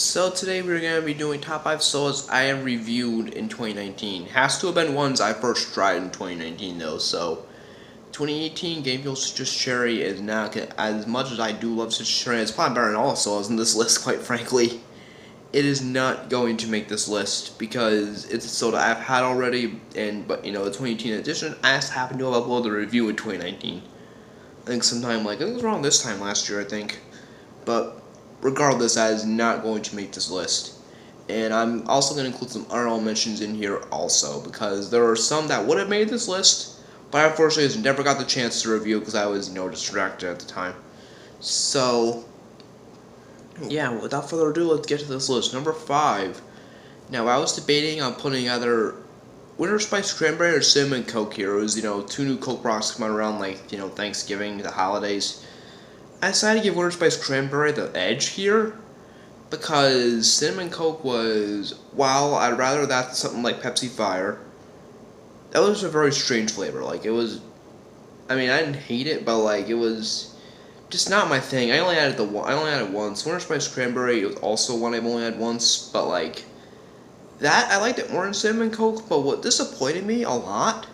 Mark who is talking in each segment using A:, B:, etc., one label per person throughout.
A: So today we're going to be doing top 5 sodas I have reviewed in 2019. Has to have been ones I first tried in 2019 though, so 2018 Game Fuel Citrus Cherry is not good. As much as I do love Citrus Cherry, it's probably better than all sodas in this list, quite frankly. It is not going to make this list because it's a soda I've had already, but the 2018 edition, I just happened to have uploaded a review in 2019. I think sometime it was around this time last year, I think. But regardless, that is not going to make this list. And I'm also going to include some honorable mentions in here also, because there are some that would have made this list, but I unfortunately just never got the chance to review because I was, distracted at the time. So, yeah, without further ado, let's get to this list. Number 5. Now, I was debating on putting either Winter Spice Cranberry or Cinnamon Coke here. It was, 2 new Coke rocks coming around, Thanksgiving, the holidays. I decided to give Winter Spice Cranberry the edge here, because Cinnamon Coke was, while I'd rather that than something like Pepsi Fire, that was a very strange flavor. I didn't hate it, but, it was just not my thing. I only had it once. Winter Spice Cranberry was also one I've only had once, but, that, I liked it more than Cinnamon Coke, but what disappointed me a lot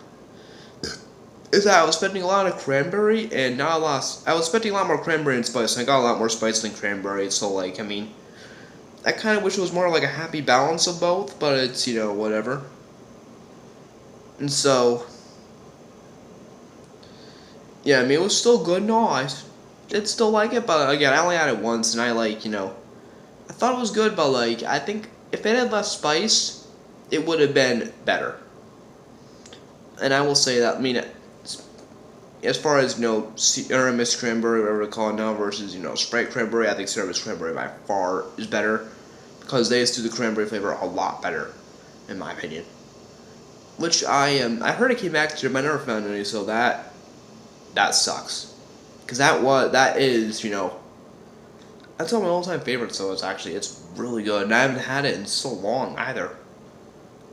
A: is that I was spending a lot of cranberry and not a lot. I was spending a lot more cranberry and spice, and I got a lot more spice than cranberry. So, I kind of wish it was more like a happy balance of both, but it's, whatever. And so, yeah, it was still good and all. I did still like it, but again, I only had it once, and I thought it was good, but, I think if it had less spice, it would have been better. And I will say that, as far as, Aramis Cranberry, whatever they call it now, versus, Sprite Cranberry, I think Aramis Cranberry by far is better, because they just do the cranberry flavor a lot better, in my opinion. Which I heard it came back to, but I never found any, so that sucks. Because that is, that's one of my all-time favorites, so it's really good, and I haven't had it in so long, either.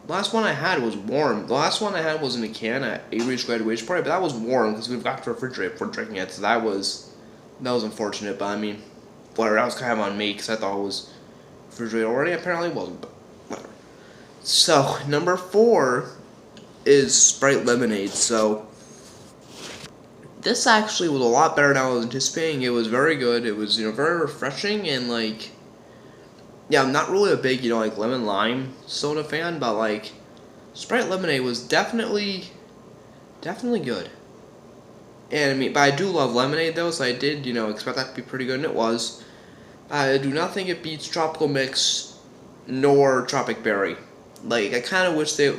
A: The last one I had was warm. The last one I had was in a can at Avery's graduation party, but that was warm because we got to refrigerate before drinking it, so that was unfortunate, but whatever, that was kind of on me because I thought it was refrigerated already. Apparently it wasn't, but whatever. So, number 4 is Sprite Lemonade. So, this actually was a lot better than I was anticipating. It was very good. It was, very refreshing and, yeah, I'm not really a big, lemon lime soda fan, but, Sprite Lemonade was definitely good. And, but I do love lemonade, though, so I did, expect that to be pretty good, and it was. I do not think it beats Tropical Mix nor Tropic Berry. I kind of wish they,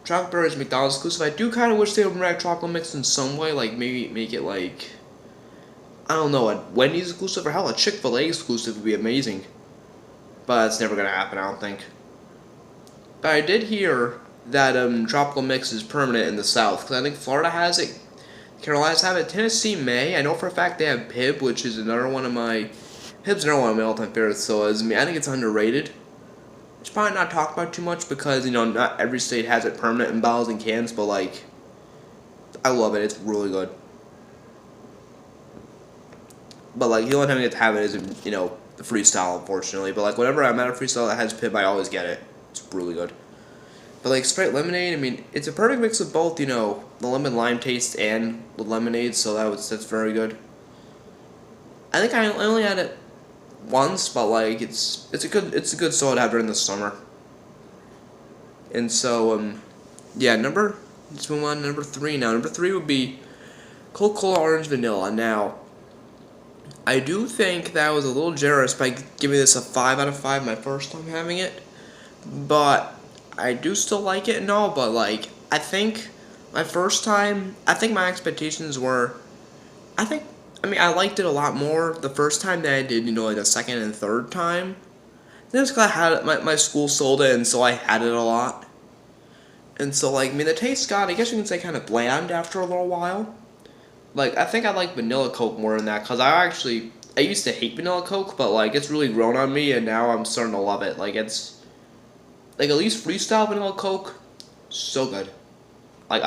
A: Tropic Berry is McDonald's exclusive. I do kind of wish they would bring back Tropical Mix in some way, maybe make it, I don't know, a Wendy's exclusive, or hell, a Chick-fil-A exclusive would be amazing. But it's never going to happen, I don't think. But I did hear that Tropical Mix is permanent in the South, because I think Florida has it, Carolinas have it, Tennessee may. I know for a fact they have Pib, which is another one of my all-time favorites, so I think it's underrated. It's probably not talked about too much because, not every state has it permanent in bottles and cans, but, I love it, it's really good. But, the only time I get to have it is, the Freestyle, unfortunately, but whenever I'm at a Freestyle that has Pib, I always get it. It's really good. But Sprite Lemonade, it's a perfect mix of both, the lemon lime taste and the lemonade, so that's very good. I think I only had it once, but it's a good soda to have during the summer. And so yeah, let's move on to number 3 now. Number 3 would be Coca-Cola Orange Vanilla. Now, I do think that I was a little generous by giving this a 5 out of 5 my first time having it, but I do still like it and all, but I think my first time, my expectations were, I liked it a lot more the first time than I did, the second and third time. Then it's because I had it, my school sold it, and so I had it a lot. And so, the taste got, I guess you can say, kind of bland after a little while. I think I like Vanilla Coke more than that, because I used to hate Vanilla Coke, but, it's really grown on me, and now I'm starting to love it. It's, at least Freestyle Vanilla Coke, so good. I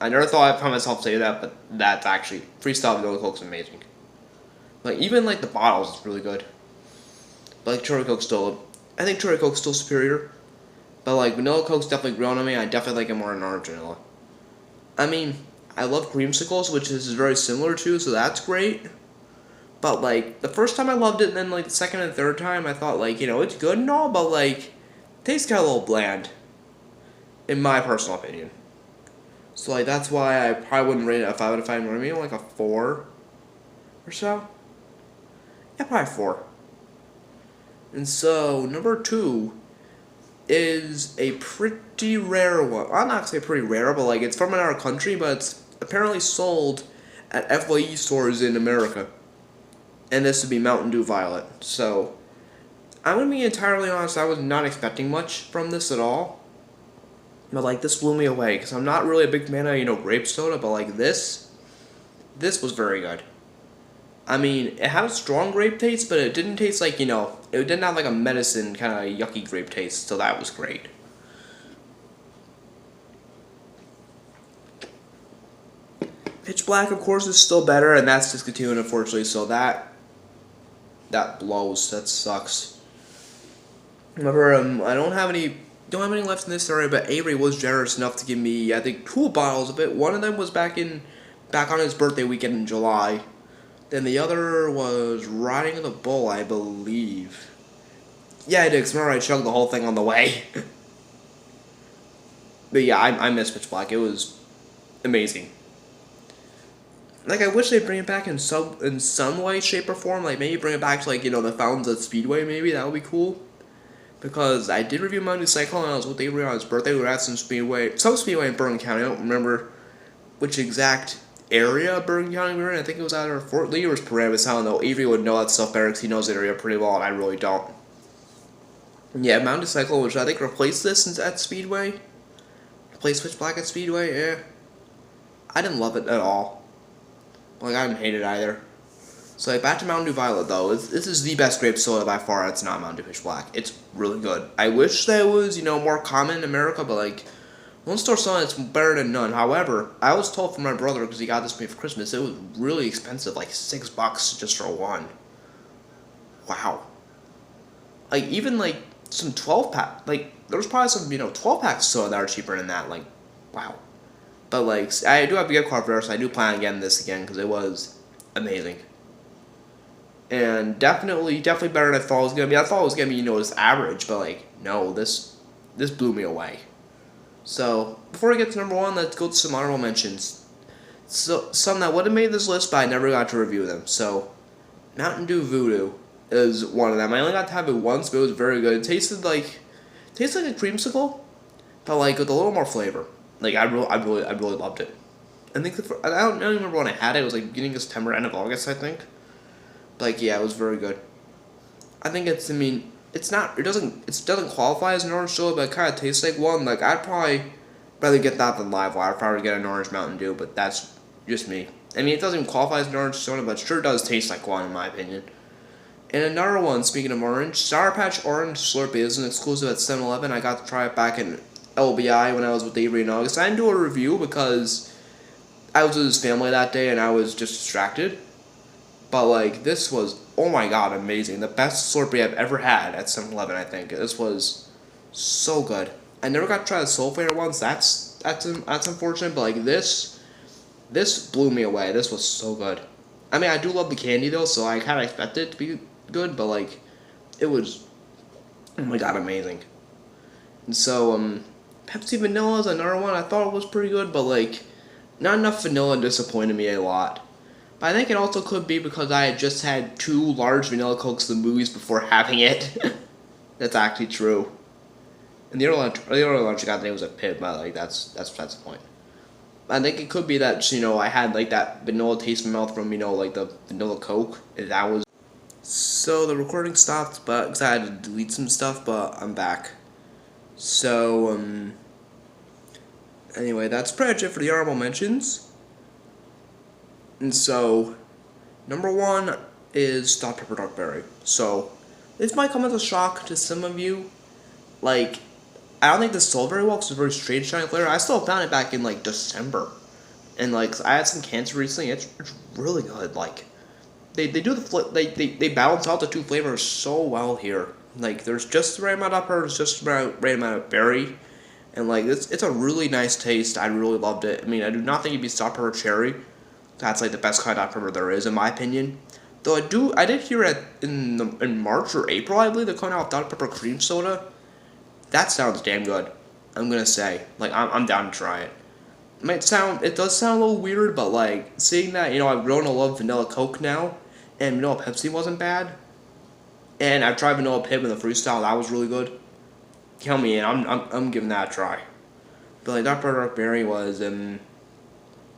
A: never thought I'd find myself say that, but that's Freestyle Vanilla Coke's amazing. Even, the bottles is really good. But like cherry Coke's still, I think cherry Coke's still superior. But like vanilla Coke's definitely grown on me. I definitely like it more than orange vanilla. I mean, I love creamsicles, which this is very similar to, so that's great. But like the first time I loved it, and then like the second and third time, I thought like it's good and all, but like tastes kind of a little bland, in my personal opinion. So like that's why I probably wouldn't rate it a 5 out of 5. Maybe like a 4 or so. Yeah, probably 4. And so number 2 is a pretty rare one. I'm not gonna say pretty rare, but like it's from our country, but it's apparently sold at FYE stores in America. And this would be Mountain Dew Violet. So I'm gonna be entirely honest, I was not expecting much from this at all. But like this blew me away because I'm not really a big fan of grape soda, but like this was very good. I mean, it had a strong grape taste, but it didn't taste like, it didn't have like a medicine kind of yucky grape taste, so that was great. Pitch Black, of course, is still better, and that's discontinued, unfortunately, so that blows. That sucks. Remember, I don't have any left in this area, but Avery was generous enough to give me, I think, 2 bottles of it. One of them was back on his birthday weekend in July. Then the other was Riding the Bull, I believe. Yeah, I did, because remember I chugged the whole thing on the way. But yeah, I miss Pitch Black. It was amazing. Like, I wish they'd bring it back in some way, shape, or form. Like, maybe bring it back to, like, the fountains at Speedway, maybe. That would be cool. Because I did review my new Cyclone, and I was with Avery on his birthday. We were at some Speedway in Bergen County. I don't remember which exact area of Bergen County we were in. I think it was either Fort Lee or Paramus. I don't know. Avery would know that stuff better because he knows the area pretty well, and I really don't. Yeah, Mountain Cyclone, which I think replaced this at Speedway. Replaced Pitch Black at Speedway, yeah. I didn't love it at all. Like, I didn't hate it either. So, like, back to Mountain Dew Violet, though. This is the best grape soda by far. It's not Mountain Dew Pitch Black. It's really good. I wish that was, more common in America, but, like, one store selling it's better than none. However, I was told from my brother, because he got this for me for Christmas, it was really expensive, like $6 just for one. Wow. Like, even, like, some 12-pack, like, there's probably some, 12-pack soda that are cheaper than that. Like, wow. But, like, I do have a gift card for it, so I do plan on getting this again, because it was amazing. And definitely better than I thought it was going to be. I thought it was going to be, this average, but, like, no, this blew me away. So, before we get to number 1, let's go to some honorable mentions. So, some that would have made this list, but I never got to review them. So, Mountain Dew Voodoo is one of them. I only got to have it once, but it was very good. It tasted like a creamsicle, but, like, with a little more flavor. Like, I really loved it. I think I don't remember when I had it. It was like beginning of September, end of August, I think. But, like, yeah, it was very good. I think it doesn't qualify as an orange soda, but it kind of tastes like one. Like, I'd probably rather get that than Live Wire. I'd probably get an orange Mountain Dew, but that's just me. I mean, it doesn't even qualify as an orange soda, but it sure does taste like one, in my opinion. And another one, speaking of orange, Sour Patch Orange Slurpee is an exclusive at 7-Eleven. I got to try it back in LBI when I was with Avery in August. I didn't do a review because I was with his family that day and I was just distracted. But, like, this was, oh my god, amazing. The best Slurpee I've ever had at 7-Eleven, I think. This was so good. I never got to try the Soul Flavor ones. That's unfortunate, but, like, this blew me away. This was so good. I mean, I do love the candy, though, so I kind of expected it to be good, but, like, it was, oh my god, amazing. And so, Pepsi Vanilla is another one. I thought it was pretty good, but, like, not enough vanilla disappointed me a lot. But I think it also could be because I had just had 2 large vanilla Cokes in the movies before having it. That's actually true. And the other lunch I got today was a Pib, but, like, that's the point. I think it could be that, I had, like, that vanilla taste in my mouth from, like, the vanilla Coke. And that was... So, the recording stopped, but, because I had to delete some stuff, but I'm back. So, anyway, that's pretty much it for the honorable mentions. And so, number 1 is Dr. Pepper Dark Berry. So, this might come as a shock to some of you. Like, I don't think this sold very well because it's a very strange shiny flavor. I still found it back in, like, December. And, like, I had some cancer recently. It's really good. Like, they do they balance out the two flavors so well here. Like there's just the right amount of pepper, there's just the right amount of berry, and like it's a really nice taste. I really loved it. I mean, I do not think it'd be Dr Pepper cherry. That's like the best kind of Dr Pepper there is in my opinion. Though I did hear it in March or April, I believe they're coming out with Dr Pepper cream soda. That sounds damn good. I'm gonna say, like I'm down to try it. It does sound a little weird, but like seeing that, I've grown to love vanilla Coke now, and vanilla Pepsi wasn't bad, and I've tried vanilla Pib in the freestyle, that was really good. Count me in, I'm giving that a try. But like Dr. Dark Berry was, it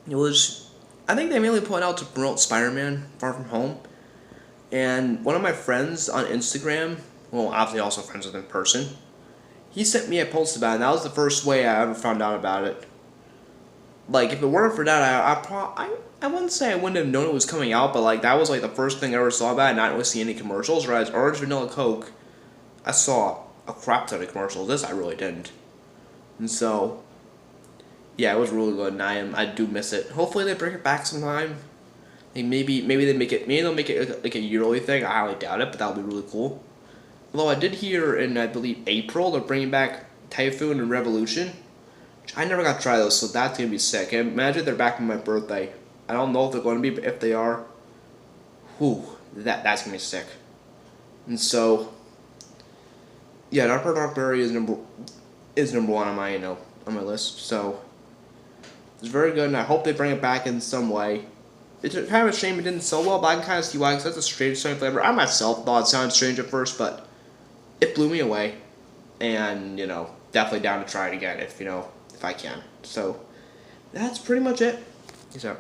A: was, I think they mainly put out to promote Spider-Man Far From Home, and one of my friends on Instagram, well obviously also friends with him in person, he sent me a post about it, and that was the first way I ever found out about it. Like, if it weren't for that, I wouldn't say I wouldn't have known it was coming out, but, like, that was, like, the first thing I ever saw about it, not really see any commercials, whereas Orange Vanilla Coke, I saw a crap ton of commercials. This I really didn't. And so, yeah, it was really good, and I do miss it. Hopefully they bring it back sometime. Like, maybe they'll make it, like, a yearly thing. I highly doubt it, but that would be really cool. Although I did hear in, I believe, April, they're bringing back Typhoon and Revolution. I never got to try those, so that's going to be sick. And imagine they're back on my birthday. I don't know if they're going to be, but if they are, whew, that's going to be sick. And so, yeah, Dark Berry is number one on my, on my list. So, it's very good, and I hope they bring it back in some way. It's kind of a shame it didn't sell well, but I can kind of see why, because that's a strange sounding flavor. I myself thought it sounded strange at first, but it blew me away. And, definitely down to try it again if I can. So, that's pretty much it. Peace out.